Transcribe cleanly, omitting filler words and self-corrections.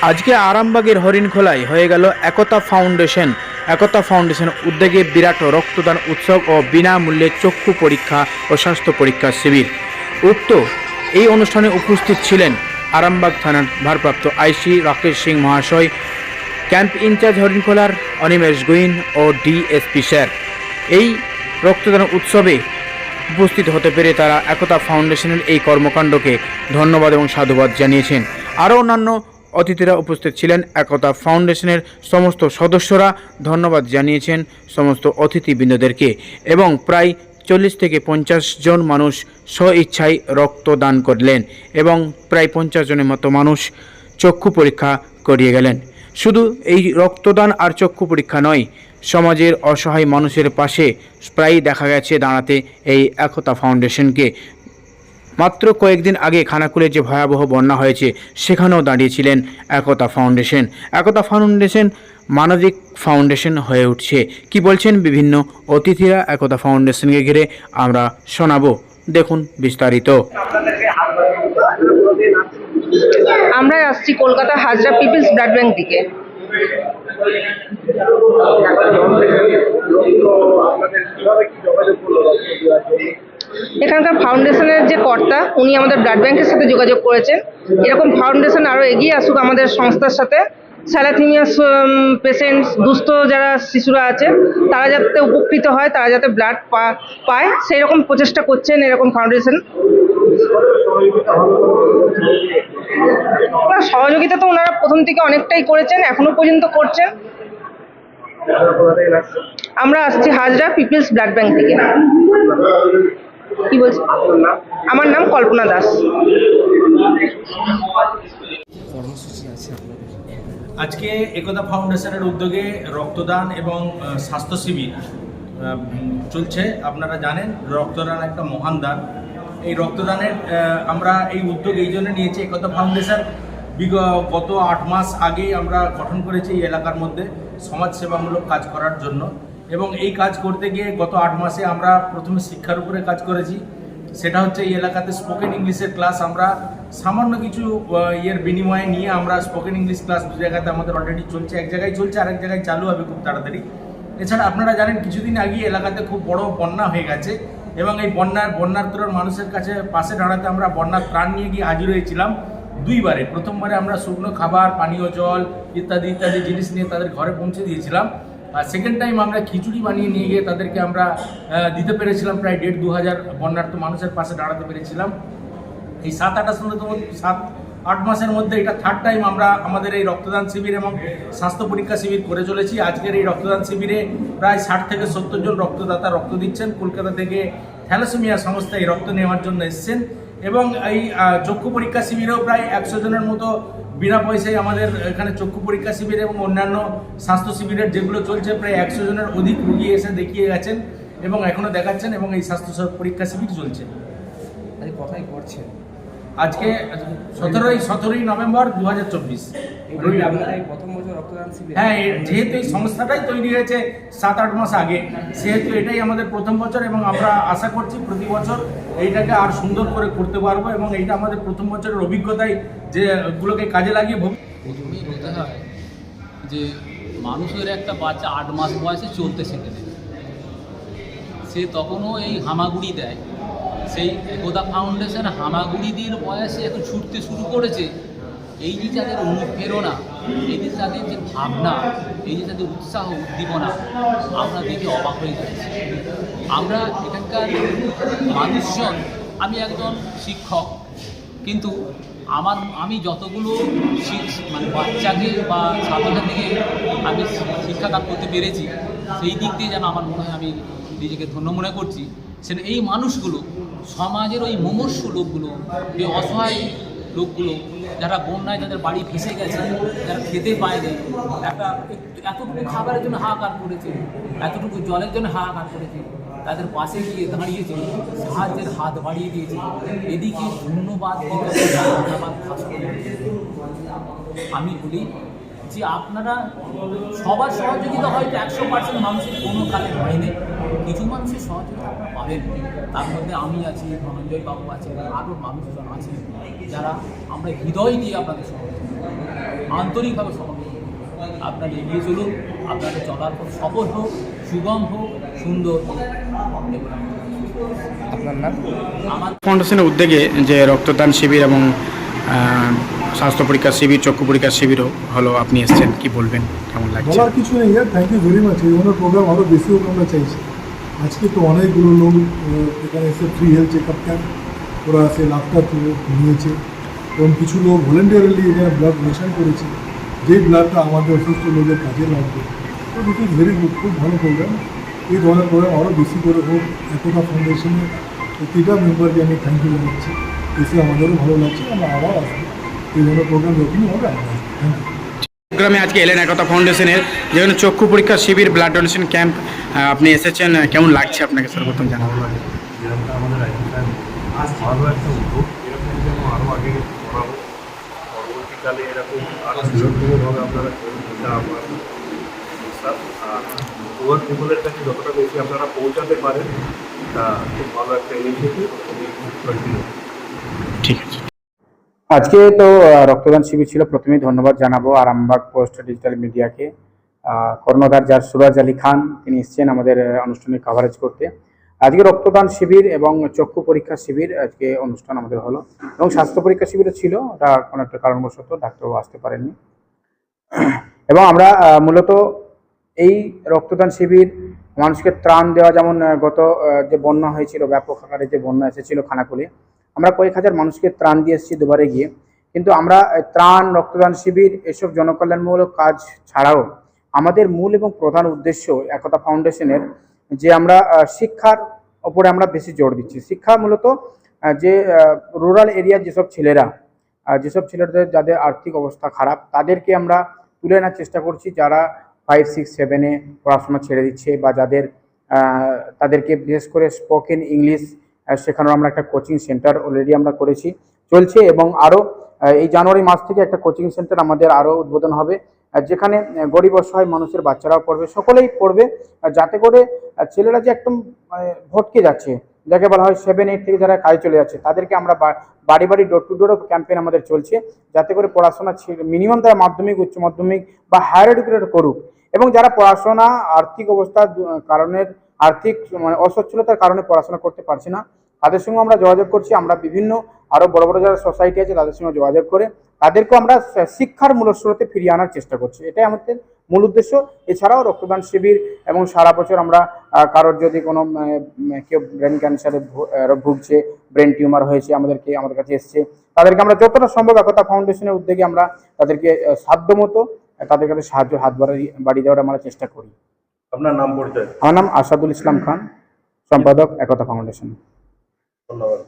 আজকে আরামবাগের হরিণখোলায় হয়ে গেল একতা ফাউন্ডেশন উদ্যোগে বিরাট রক্তদান উৎসব ও বিনামূল্যে চক্ষু পরীক্ষা ও স্বাস্থ্য পরীক্ষা শিবির। উক্ত এই অনুষ্ঠানে উপস্থিত ছিলেন আরামবাগ থানার ভারপ্রাপ্ত আইসি রাকেশ সিং মহাশয়, ক্যাম্প ইনচার্জ হরিণখোলার অনিমেষ গোয়েন ও ডিএসপি স্যার। এই রক্তদান উৎসবে উপস্থিত হতে পেরে তারা একতা ফাউন্ডেশনের এই কর্মকাণ্ডকে ধন্যবাদ এবং সাধুবাদ জানিয়েছেন। আরও অন্যান্য অতিথিরা উপস্থিত ছিলেন। একতা ফাউন্ডেশনের সমস্ত সদস্যরা ধন্যবাদ জানিয়েছেন সমস্ত অতিথিবৃন্দদেরকে এবং প্রায় 40 থেকে 50 জন মানুষ স্বইচ্ছায় রক্তদান করলেন এবং প্রায় 50 জনের মতো মানুষ চক্ষু পরীক্ষা করিয়ে গেলেন। শুধু এই রক্তদান আর চক্ষু পরীক্ষা নয়, সমাজের অসহায় মানুষের পাশে প্রায় দেখা গেছে দাঁড়াতে এই একতা ফাউন্ডেশনকে। মাত্র কয়েকদিন আগে খানাকুলে যে ভয়াবহ বন্যা হয়েছে সেখানেও দাঁড়িয়েছিলেন একতা ফাউন্ডেশন মানবিক ফাউন্ডেশন হয়ে উঠছে। কি বলছেন বিভিন্ন অতিথিরা একতা ফাউন্ডেশনকে ঘিরে আমরা শোনাবো, দেখুন বিস্তারিত। আমরা আসছি Kolkata Hazra people's blood bank থেকে। এখানকার ফাউন্ডেশনের যে কর্তা উনি আমাদের ব্লাড ব্যাংকের সাথে যোগাযোগ করেছেন। এরকম ফাউন্ডেশন আরও এগিয়ে আসুক আমাদের সংস্থার সাথে। থ্যালাসেমিয়া পেশেন্টস, দুস্থ যারা শিশুরা আছে তারা যাতে উপকৃত হয়, তারা যাতে ব্লাড পায় সেই রকম প্রচেষ্টা করছেন এরকম ফাউন্ডেশন। সহযোগিতা তো ওনারা প্রথম থেকে অনেকটাই করেছেন, এখনো পর্যন্ত করছেন। আমরা আসছি হাজরা পিপলস ব্লাড ব্যাংক থেকে। কি বলছি, আমার নাম কল্পনা দাস। আজকে একতা ফাউন্ডেশনের উদ্যোগে রক্তদান এবং স্বাস্থ্য শিবির চলছে। আপনারা জানেন রক্তদান একটা মহান দান। এই রক্তদানের আমরা এই উদ্যোগ এই জন্য নিয়েছি, একতা ফাউন্ডেশন গত 8 মাস আগে আমরা গঠন করেছি এই এলাকার মধ্যে সমাজসেবামূলক কাজ করার জন্য। এবং এই কাজ করতে গিয়ে গত 8 মাসে আমরা প্রথমে শিক্ষার উপরে কাজ করেছি। সেটা হচ্ছে এই এলাকাতে স্পোকেন ইংলিশের ক্লাস আমরা সামান্য কিছু বিনিময়ে নিয়ে আমরা স্পোকেন ইংলিশ ক্লাস 2 জায়গাতে আমাদের অলরেডি চলছে। এক জায়গায় চলছে, আরেক জায়গায় চালু হবে খুব তাড়াতাড়ি। এছাড়া আপনারা জানেন কিছুদিন আগে এলাকাতে খুব বড় বন্যা হয়ে গেছে এবং এই বন্যার্তর মানুষের কাছে পাশে দাঁড়াতে আমরা বন্যার ত্রাণ নিয়ে গিয়ে হাজির হয়েছিলাম 2 বারে। প্রথমবারে আমরা শুকনো খাবার, পানীয় জল ইত্যাদি জিনিস নিয়ে তাদের ঘরে পৌঁছে দিয়েছিলাম। আর সেকেন্ড টাইম আমরা খিচুড়ি বানিয়ে নিয়ে গিয়ে তাদেরকে আমরা দিতে পেরেছিলাম। প্রায় 1,500 বন্যার্ত মানুষের পাশে দাঁড়াতে পেরেছিলাম। এই 7-8 মাসের মধ্যে এটা 3rd টাইম আমরা আমাদের এই রক্তদান শিবির এবং স্বাস্থ্য পরীক্ষা শিবির করে চলেছি। আজকের এই রক্তদান শিবিরে প্রায় 60 থেকে 70 জন রক্তদাতা রক্ত দিচ্ছেন। কলকাতা থেকে থ্যালাসেমিয়া সংস্থা এই রক্ত নেওয়ার জন্য এসছেন এবং এই চক্ষু পরীক্ষা শিবিরেও প্রায় 100 জনের মতো বিনা পয়সায় আমাদের এখানে চক্ষু পরীক্ষা শিবির এবং অন্যান্য স্বাস্থ্য শিবিরের যেগুলো চলছে প্রায় 100 জনের অধিক রোগী এসে দেখিয়ে গেছেন এবং এখনও দেখাচ্ছেন এবং এই স্বাস্থ্য পরীক্ষা শিবির চলছে। কোথায় করছেন? আজকে 17ই নভেম্বর 2024। হ্যাঁ, যেহেতু এই সংস্থাটাই তৈরি হয়েছে 7-8 মাস আগে, সেহেতু এটাই আমাদের প্রথম বছর এবং আমরা আশা করছি প্রতি বছর এইটাকে আর সুন্দর করে করতে পারবো এবং এইটা আমাদের প্রথম বছরের অভিজ্ঞতায় যেগুলোকে কাজে লাগিয়ে প্রথমেই বলতে হয় যে মানুষের একটা বাচ্চা 8 মাস বয়সে চলতে শেখে দেয়, সে তখনও এই হামাগুড়ি দেয়। সেই একতা ফাউন্ডেশন হামাগুড়ি দিয়ে বয়সে এখন ছুটতে শুরু করেছে। এই যে যাদের অনুপ্রেরণা, এই যে তাদের যে ভাবনা, এই যে তাদের উৎসাহ উদ্দীপনা, আমরা দেখে অবাক হয়ে যাচ্ছি। আমরা এখানকার মানুষজন, আমি একজন শিক্ষক, কিন্তু আমি যতগুলো মানে বাচ্চাকে বা ছাত্রছাত্রীকে আমি শিক্ষাদান করতে পেরেছি, সেই দিক দিয়ে যেন আমার মনে হয় আমি নিজেকে ধন্য মনে করছি। সেটা এই মানুষগুলো, সমাজের ওই মুমূর্ষু লোকগুলো, এই অসহায় লোকগুলো যারা বন্যায় যাদের বাড়ি ভেসে গেছে, যারা খেতে পায়নি, এতটুকু খাবারের জন্য হাহাকার করেছে, এতটুকু জলের জন্য হাহাকার করেছে, তাদের পাশে গিয়ে দাঁড়িয়েছে, সাহায্যের হাত বাড়িয়ে দিয়েছে। এদিকে ধন্যবাদ আমি বলি যে আপনারা সবার সহযোগিতা হয়তো 100% মানুষের কোনো কালে হয়নি, কিছু মানুষের সহযোগিতা আপনারা পাবেন। তার মধ্যে আমি আছি, ধনঞ্জয় বাবু আছে, আরও মানুষজন আছে যারা আমরা হৃদয় দিয়ে আপনাদের সহযোগিতা আন্তরিকভাবে সমর্থন করব। আপনারা এগিয়ে চলুন, আপনাদের চলার পর সফল হোক, সুগম হোক, সুন্দর হোক। আপনার নাম? আমার ফাউন্ডেশনের উদ্যোগে যে রক্তদান শিবির এবং স্বাস্থ্য পরীক্ষা শিবির, চক্ষু পরীক্ষা শিবিরও হলো, আপনি এসেছেন, কি বলবেন, কেমন লাগছে? বলার কিছু নেই, থ্যাংক ইউ ভেরি মাচ। এই ধরনের প্রোগ্রাম আরও বেশি হোক আমরা চাইছি। আজকে তো অনেকগুলো লোক এখানে এসে free health check up camp ওরা এসে লাভটা নিয়েছে এবং কিছু লোক ভলেন্টিয়ারলি এখানে ব্লাড ডোনেশন করেছে, যেই ব্লাডটা আমাদের অসুস্থ লোকের কাজে লাগবে। তো দিস ইজ ভেরি গুড, খুব ভালো প্রোগ্রাম। এই ধরনের প্রোগ্রাম আরও বেশি করে হোক। একতা ফাউন্ডেশনের প্রতিটা মেম্বারকে আমি থ্যাংক ইউ জানাচ্ছি। এসে আমাদেরও ভালো লাগছে, আমরা আবার আসবো। এই ধরনের প্রোগ্রাম যখনই হবে আমরা আসবো। Thank you. প্রোগ্রামে আজকে এলেন একতা ফাউন্ডেশনের, যেখানে চক্ষু পরীক্ষা শিবির, ব্লাড ডোনেশন ক্যাম্প, আপনি এসেছেন, কেমন লাগছে আপনাকে সর্বপ্রথম জানাবো? যেরকম আমাদের আইডিটা ভালো একটা উদ্যোগ, এরকম যেন আরও আগে করা হোক। পরবর্তীকালে এরকম আরও বৃহত্তমভাবে আপনারা করুন, এটা আমার বিশ্বাস। আর পুয়ার পিপলের কাছে যতটা বেশি আপনারা পৌঁছাতে পারেন, তা খুব ভালো একটা ইনিশিয়েটিভ। কন্টিনিউ। ঠিক আছে। আজকে তো রক্তদান শিবির ছিল। প্রথমেই ধন্যবাদ জানাবো আরামবাগ পোস্ট ডিজিটাল মিডিয়াকে, কর্ণধার যার সুরাজ আলী খান, তিনি এসেছেন আমাদের অনুষ্ঠানের কাভারেজ করতে। আজকে রক্তদান শিবির এবং চক্ষু পরীক্ষা শিবির আজকে অনুষ্ঠান আমাদের হলো, এবং স্বাস্থ্য পরীক্ষা শিবিরও ছিল, ওটা কোনো একটা কারণবশত ডাক্তারবাবু আসতে পারেননি। এবং আমরা মূলত এই রক্তদান শিবির মানুষকে ত্রাণ দেওয়া, যেমন গত যে বন্যা হয়েছিল, ব্যাপক আকারে যে বন্যা এসেছিল খানাকুলে, আমরা কয়েক হাজার মানুষকে ত্রাণ দিয়ে এসেছি দুবারে গিয়ে। কিন্তু আমরা ত্রাণ, রক্তদান শিবির, এসব জনকল্যাণমূলক কাজ ছাড়াও আমাদের মূল এবং প্রধান উদ্দেশ্য একতা ফাউন্ডেশনের যে আমরা শিক্ষার ওপরে আমরা বেশি জোর দিচ্ছি। শিক্ষা মূলত যে রুরাল এরিয়ার যেসব ছেলেদের যাদের আর্থিক অবস্থা খারাপ, তাদেরকে আমরা তুলে আনার চেষ্টা করছি, যারা 5, 6, 7-এ পড়াশোনা ছেড়ে দিচ্ছে, বা যাদের তাদেরকে বিশেষ করে স্পোকেন ইংলিশ শেখানোর আমরা একটা কোচিং সেন্টার অলরেডি আমরা চলছে, এবং আরও এই জানুয়ারি মাস থেকে একটা কোচিং সেন্টার আমাদের আরও উদ্বোধন হবে, যেখানে গরিব অসহায় মানুষের বাচ্চারাও পড়বে, সকলেই পড়বে, যাতে করে ছেলেরা যে একদম ভটকে যাচ্ছে, যাকে বলা হয় 7, 8 থেকে যারা কাজে চলে যাচ্ছে, তাদেরকে আমরা বাড়ি বাড়ি ডোর টু ডোর ক্যাম্পেইন আমাদের চলছে, যাতে করে পড়াশোনা মিনিমাম তারা মাধ্যমিক, উচ্চ মাধ্যমিক বা হায়ার এডুকেটেড করুক। এবং যারা পড়াশোনা আর্থিক অবস্থার কারণে, আর্থিক অসচ্ছলতার কারণে পড়াশোনা করতে পারছে না, তাদের সঙ্গে আমরা যোগাযোগ করছি। আমরা বিভিন্ন আরও বড় বড় যারা সোসাইটি আছে তাদের সঙ্গে যোগাযোগ করে তাদেরকেও আমরা শিক্ষার মূলস্রোতে ফিরিয়ে আনার চেষ্টা করছি। এটাই আমাদের মূল উদ্দেশ্য। এছাড়াও রক্তদান শিবির, এবং সারা বছর আমরা কারোর যদি কোনো কেউ ব্রেন ক্যান্সারে ভুগছে, ব্রেন টিউমার হয়েছে, আমাদের কাছে এসছে, তাদেরকে আমরা যতটা সম্ভব একতা ফাউন্ডেশনের উদ্যোগে আমরা তাদেরকে সাধ্যমতো তাদের কাছে সাহায্য হাত বাড়িয়ে দেওয়ার আমরা চেষ্টা করি। আপনার নাম পরিচয়? আমার নাম আসাদুল ইসলাম খান, সম্পাদক একতা ফাউন্ডেশন। ধন্যবাদ।